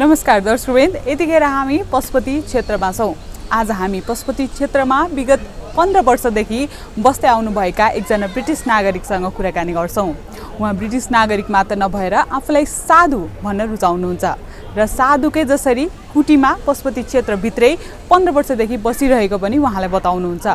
नमस्कार दर्शकवृन्द, यतिखेर हामी पशुपति क्षेत्रमा छौँ। आज हामी पशुपति क्षेत्रमा विगत 15 वर्षदेखि बस्दै आउनुभएका एकजना ब्रिटिस नागरिकसँग कुराकानी गर्छौँ। उहाँ ब्रिटिस नागरिक मात्र नभएर आफूलाई साधु भन्न रुचाउनुहुन्छ र साधुकै जसरी कुटीमा पशुपति क्षेत्रभित्रै 15 वर्षदेखि बसिरहेको पनि उहाँलाई बताउनुहुन्छ।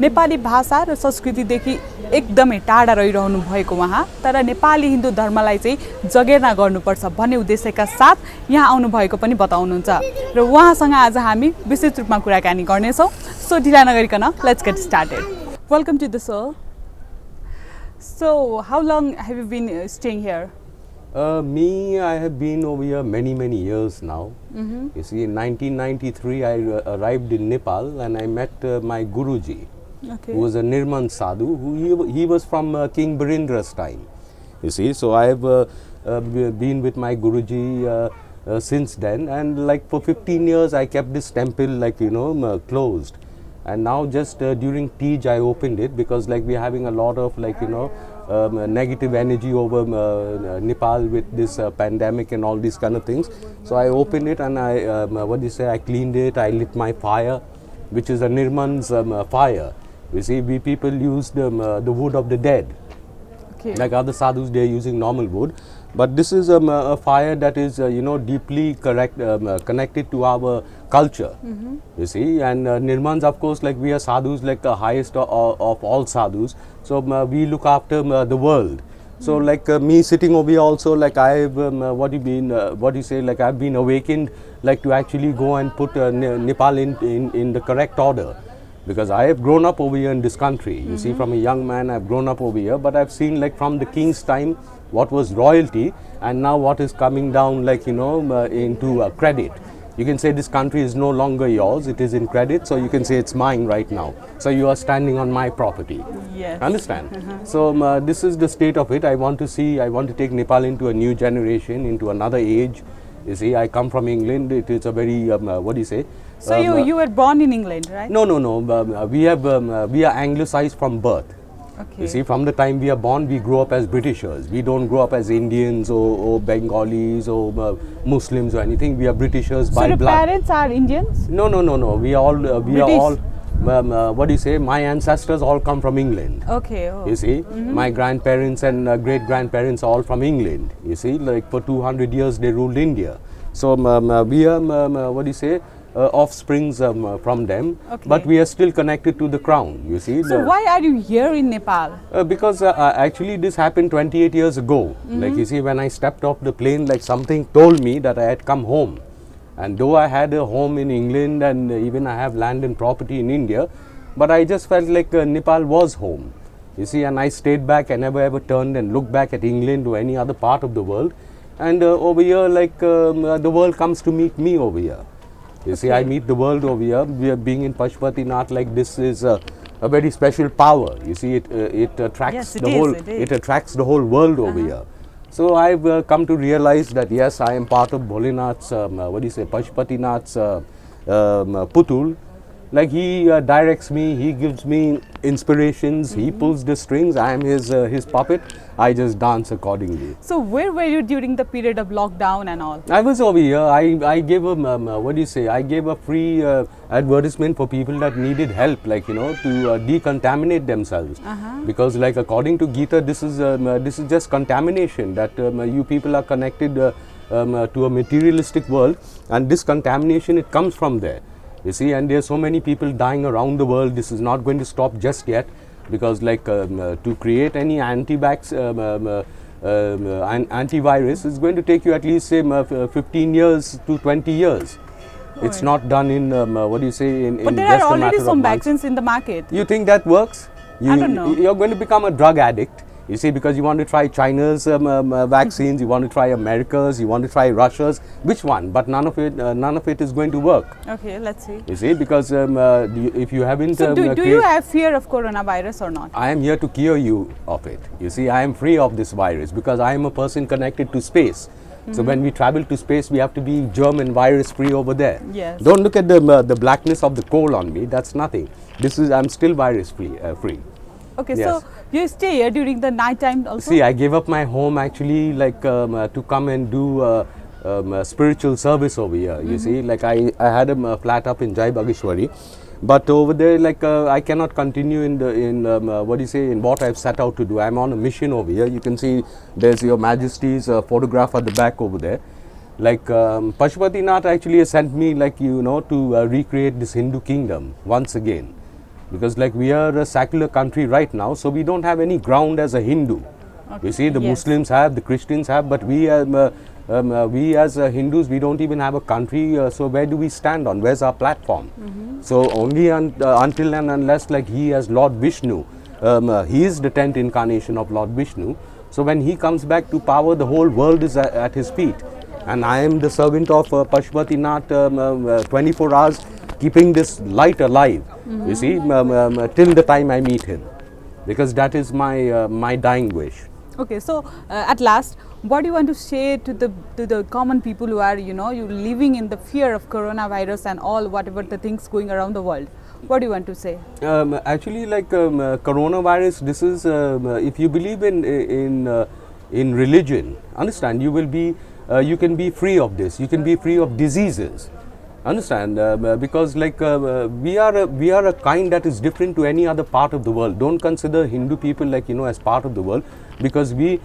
नेपाली भाषा र संस्कृतिदेखि एकदमै टाढा रहिरहनु भएको उहाँ तर नेपाली हिन्दू धर्मलाई चाहिँ जगेर्ना गर्नुपर्छ भन्ने उद्देश्यका साथ यहाँ आउनुभएको पनि बताउनुहुन्छ र उहाँसँग आज हामी विस्तृत रूपमा कुराकानी गर्नेछौँ। सो ढिला नगरिकन let's get started. Welcome to the show. So, how long have you been staying here? I have been over here many years now. You see, in 1993 I arrived in Nepal and I met my Guruji, who was a Nirman Sadhu, he was from King Birendra's time. You see, so I have been with my Guruji since then, and like for 15 years I kept this temple closed. And now just during Tej I opened it because like we're having a lot of negative energy over Nepal with this pandemic and all these kind of things. So I opened it and I cleaned it, I lit my fire, which is a Nirman's fire. You see, we people use the wood of the dead. Like other sadhus, they are using normal wood. But this is a fire that is, deeply connected to our culture, you see. And Nirmans, of course, like we are sadhus, like the highest of all sadhus. So we look after the world. So like me sitting over here also, like I've, I've been awakened, like to actually go and put Nepal in the correct order. Because I have grown up over here in this country. You see, from a young man, I've grown up over here. But I've seen like from the king's time, what was royalty, and now what is coming down into credit. You can say this country is no longer yours, it is in credit, so you can say it's mine right now. So you are standing on my property. Yes. Understand? So this is the state of it. I want to take Nepal into a new generation, into another age. You see, I come from England. It is a very, So you were born in England, right? No. We are anglicized from birth. Okay. You see, from the time we are born, we grow up as Britishers. We don't grow up as Indians or Bengalis or Muslims or anything. We are Britishers by blood. So the parents are Indians? No. We are all. My ancestors all come from England. Okay. You see, my grandparents and great grandparents are all from England. You see, like for 200 years they ruled India. So we are offsprings from them, but we are still connected to the crown. You see. So why are you here in Nepal? Because actually this happened 28 years ago. Like you see, when I stepped off the plane, like something told me that I had come home. And though I had a home in England and even I have land and property in India, but I just felt like Nepal was home. You see, and I stayed back. I never ever turned and looked back at England or any other part of the world. And over here, the world comes to meet me over here. You see, I meet the world over here. We are being in Pashupatinath, like this is a very special power. You see, it attracts it attracts the whole world over here. So I've come to realize that yes, I am part of Bholinath's, Pashupatinath's Putul. Like he directs me, he gives me inspirations, he pulls the strings, I am his puppet, I just dance accordingly. So where were you during the period of lockdown and all? I was over here. I gave I gave a free advertisement for people that needed help, to decontaminate themselves. Because like according to Gita, this is just contamination, that you people are connected to a materialistic world, and this contamination, it comes from there. You see, and there are so many people dying around the world. This is not going to stop just yet, because to create any antivirus is going to take you at least say 15 years to 20 years. It's not done in But there are already some vaccines in the market. You think that works? I don't know. You're going to become a drug addict. You see, because you want to try China's vaccines, you want to try America's, you want to try Russia's. Which one? But none of it is going to work. Okay, let's see. You see, because if you haven't. So do you have fear of coronavirus or not? I am here to cure you of it. You see, I am free of this virus because I am a person connected to space. So when we travel to space, we have to be germ and virus free over there. Yes. Don't look at the blackness of the coal on me. That's nothing. I'm still virus free. Okay, Yes. so you stay here during the night time also? See, I gave up my home actually to come and do spiritual service over here. You see, like I had a flat up in Jai Bageshwari, but over there, like I cannot continue in the what do you say, in what I've set out to do. I'm on a mission over here. You can see there's Your Majesty's photograph at the back over there. Like Pashupatinath actually has sent me, like, you know, to recreate this Hindu kingdom once again, because like we are a secular country right now, so we don't have any ground as a Hindu. You see, the Yes. Muslims have, the Christians have, but we as Hindus, we don't even have a country. So where do we stand on? Where's our platform? So only until and unless, like, he as Lord Vishnu, he is the 10th incarnation of Lord Vishnu. So when he comes back to power, the whole world is at his feet. And I am the servant of Pashupatinath 24 hours, keeping this light alive, you see, till the time I meet him. Because that is my dying wish. Okay, so at last, what do you want to say to the common people who are, you know, you living in the fear of coronavirus and all whatever the things going around the world? What do you want to say? Actually, like coronavirus, this is if you believe in religion, understand, you will be you can be free of this. You can be free of diseases. Understand, because like we are a kind that is different to any other part of the world. Don't consider Hindu people, like, you know, as part of the world, because we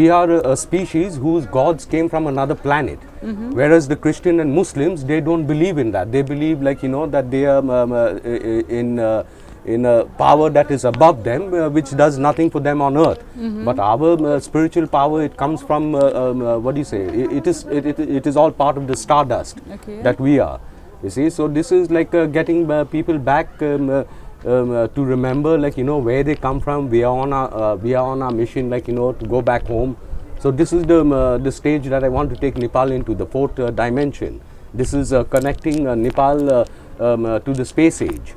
are a species whose gods came from another planet. Whereas the Christian and Muslims, they don't believe in that. They believe, like, you know, that they are in a power that is above them, which does nothing for them on earth. But our spiritual power, it comes from what do you say? It is all part of the stardust that we are. You see, so this is like getting people back to remember, like, you know, where they come from. We are on our mission, like, you know, to go back home. So this is the stage that I want to take Nepal into, the fourth dimension. This is connecting Nepal to the space age,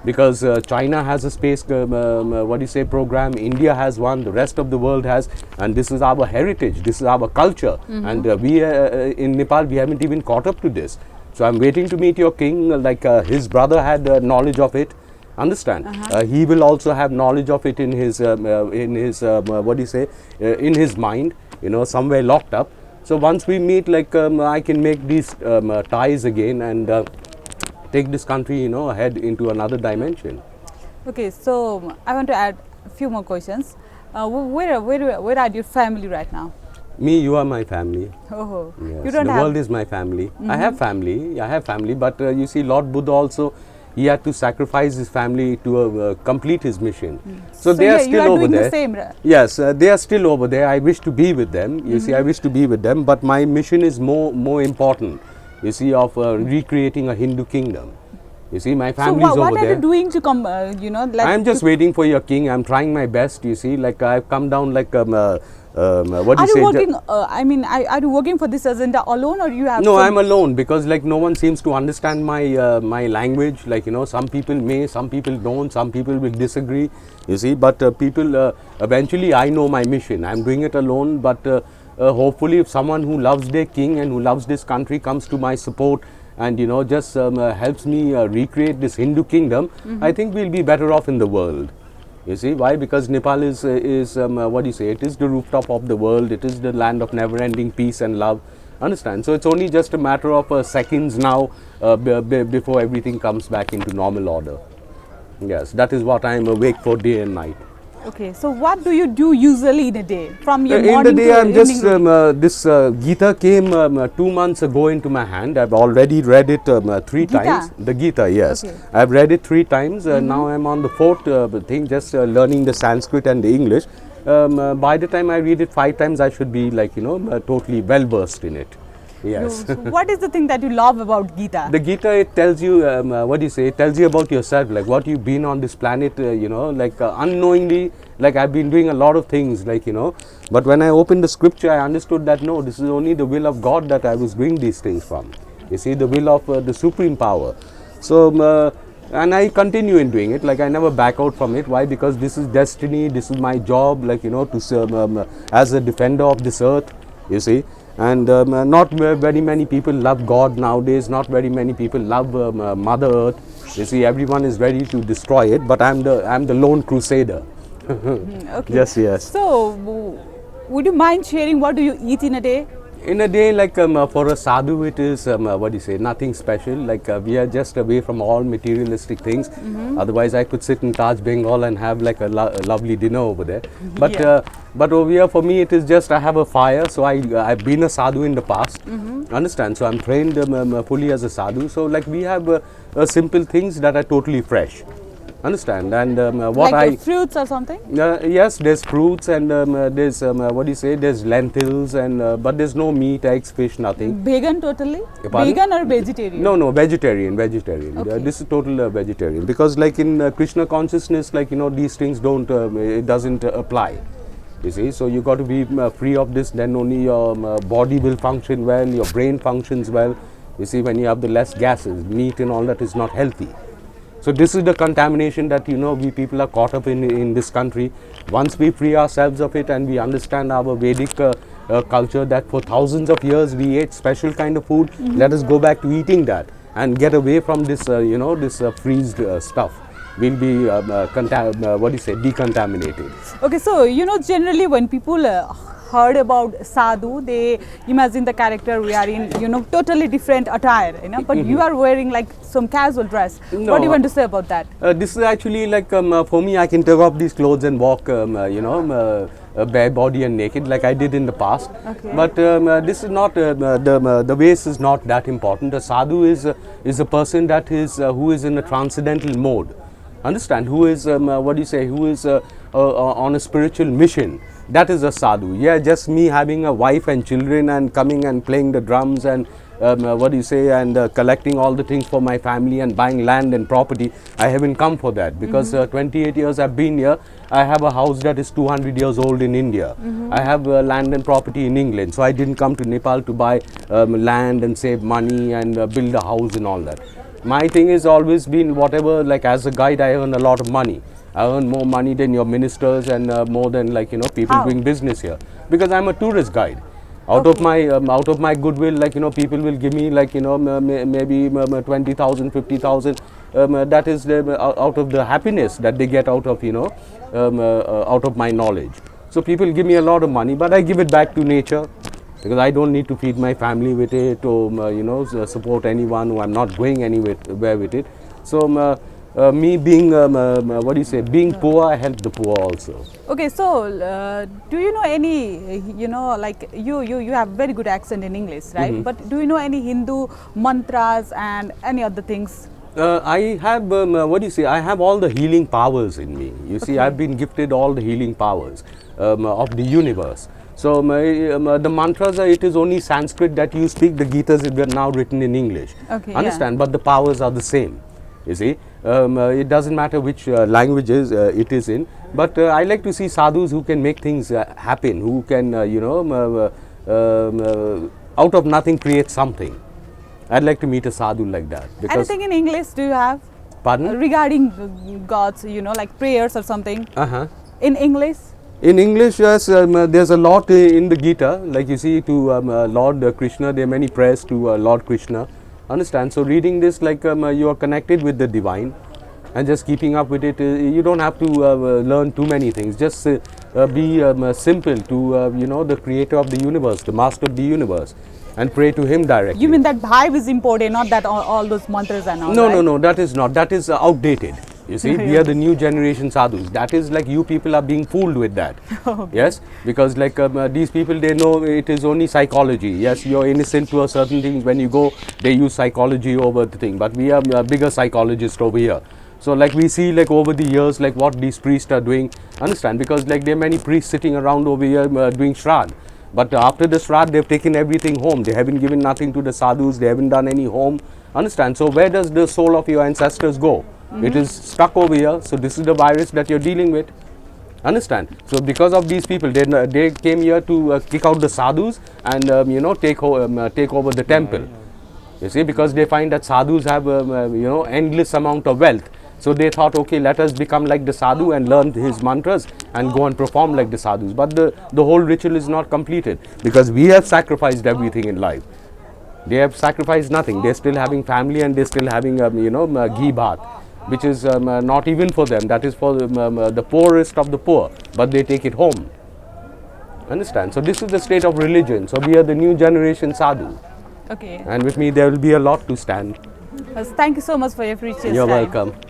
because China has a space what do you say, program. India has one. The rest of the world has, and this is our heritage. This is our culture, and we in Nepal, we haven't even caught up to this. So I'm waiting to meet your king. Like his brother had knowledge of it. Understand? He will also have knowledge of it in his what do you say, in his mind. You know, somewhere locked up. So once we meet, like I can make these ties again and take this country, you know, ahead into another dimension. Okay, so I want to add a few more questions. Where are your family right now? Me, you are my family. Oh, Yes. you don't The have. world is my family. I have family, but you see, Lord Buddha also, he had to sacrifice his family to complete his mission. So they are you still are over doing there. the same, right? Yes, they are still over there. I wish to be with them. You see, I wish to be with them, but my mission is more important. You see, of recreating a Hindu kingdom. You see, my So family is over what are there. you doing to come? You know, like I'm just waiting for your king. I'm trying my best. You see, like I've come down like what do Are you say? you working? I mean, are you working for this agenda alone, or you have? No, some- I'm alone, because like no one seems to understand my my language. Like, you know, some people may, some people don't, some people will disagree. You see, but people eventually, I know my mission. I'm doing it alone, but hopefully, if someone who loves their king and who loves this country comes to my support and, you know, just helps me recreate this Hindu kingdom, I think we'll be better off in the world. You see why? Because Nepal is what do you say? It is the rooftop of the world. It is the land of never-ending peace and love. Understand? So it's only just a matter of seconds now before everything comes back into normal order. Yes, that is what I am awake for day and night. Okay, so what do you do usually in a day from your In the morning day, to I'm just evening? this Gita came 2 months ago into my hand. I've already read it 3 Gita? times. The Gita, yes. Okay. I've read it 3 times. Now I'm on the 4th thing, just learning the Sanskrit and the English. By the time I read it 5 times, I should be, like, you know, totally well versed in it. Yes. So what is the thing that you love about Gita? The Gita, it tells you, what do you say, it tells you about yourself, like what you've been on this planet, you know, like unknowingly, like I've been doing a lot of things, like, you know, but when I opened the scripture, I understood that no, this is only the will of God that I was doing these things from. You see, the will of the supreme power. So, and I continue in doing it, like I never back out from it. Why? Because this is destiny, this is my job, like, you know, to serve as a defender of this earth, you see. And not very many people love God nowadays. Not very many people love Mother Earth. You see, everyone is ready to destroy it. But I'm the lone crusader. Okay. Yes, yes. So would you mind sharing what do you eat in a day? In a day, like for a sadhu, it is what do you say? Nothing special. Like we are just away from all materialistic things. Otherwise, I could sit in Taj Bengal and have like a lovely dinner over there. But Yeah. but over here, for me, it is just I have a fire. So I've been a sadhu in the past. Understand? So I'm trained fully as a sadhu. So like we have simple things that are totally fresh. Understand? And what like I fruits or something? yes, there's fruits and there's what do you say? There's lentils and but there's no meat, eggs, fish, nothing. Vegan totally? Pardon? Vegan or vegetarian? No, vegetarian, vegetarian. Okay. This is total vegetarian because, like in Krishna consciousness, like these things don't, it doesn't apply. You see, so you got to be free of this. Then only your body will function well, your brain functions well. You see, when you have the less gases, meat and all that is not healthy. So this is the contamination that we people are caught up in this country. Once we free ourselves of it and we understand our Vedic culture that for thousands of years we ate special kind of food, let us go back to eating that and get away from this this freezed stuff. We'll be what do you say, decontaminated. Okay, so generally when people heard about sadhu, they imagine the character wearing totally different attire, but you are wearing like some casual dress. What do you No. want to say about that? This is actually like for me, I can take off these clothes and walk bare body and naked like I did in the past. Okay. But this is not the waist is not that important. A sadhu is a person that is who is in a transcendental mode. Understand? Who is what do you say? Who is on a spiritual mission? That is a sadhu. Yeah, just me having a wife and children and coming and playing the drums and what do you say, and collecting all the things for my family and buying land and property. I haven't come for that because 28 years I've been here. I have a house that is 200 years old in India. I have land and property in England. So I didn't come to Nepal to buy land and save money and build a house and all that. My thing has always been whatever, like as a guide I earn a lot of money. I earn more money than your ministers and more than like people How? doing business here because I'm a tourist guide. Out of my goodwill, like people will give me like maybe 20,000, 50,000. That is out of the happiness that they get out of out of my knowledge. So people give me a lot of money, but I give it back to nature because I don't need to feed my family with it or support anyone who I'm not going anywhere with it. So me being what do you say, being poor, I help the poor also. Okay, so do you know any, like you have very good accent in English, right? But do you know any Hindu mantras and any other things? I have what do you say? I have all the healing powers in me. You see, Okay. I've been gifted all the healing powers of the universe. So the mantras, it is only Sanskrit that you speak. The Gitas are now written in English. Okay, Understand? But the powers are the same. You see, it doesn't matter which languages it is in. But I like to see sadhus who can make things happen, who can out of nothing create something. I'd like to meet a sadhu like that. Because, Anything in English do you have? pardon? Regarding God's, like prayers or something in English? In English, yes, there's a lot in the Gita. Like you see, to Lord Krishna, there are many prayers to Lord Krishna. Understand? So reading this, like you are connected with the divine, and just keeping up with it. You don't have to learn too many things. Just be simple to the creator of the universe, the master of the universe, and pray to him directly. You mean that vibe is important, not that all those mantras and all? No, right? no, that is not. That is outdated. You see, we are the new generation sadhus. That is like you people are being fooled with that. Yes, because like these people, they know it is only psychology. Yes, you're innocent to a certain thing. When you go, they use psychology over the thing. But we are bigger psychologists over here. So like we see like over the years like what these priests are doing. Understand? Because like there are many priests sitting around over here doing Shraddh. But after the Shraddh, they've taken everything home. They haven't given nothing to the sadhus. They haven't done any home. Understand? So where does the soul of your ancestors go? It is stuck over here. So this is the virus that you're dealing with. Understand? So because of these people, they came here to kick out the sadhus and take over the temple. You see, because they find that sadhus have endless amount of wealth. So they thought, okay, let us become like the sadhu and learn his mantras and go and perform like the sadhus. But the whole ritual is not completed because we have sacrificed everything in life. They have sacrificed nothing. They're still having family and they're still having ghee bath, which is not even for them. That is for the poorest of the poor. But they take it home. Understand? So this is the state of religion. So we are the new generation sadhu. Okay. And with me there will be a lot to stand. Thank you so much for your precious You're time. welcome.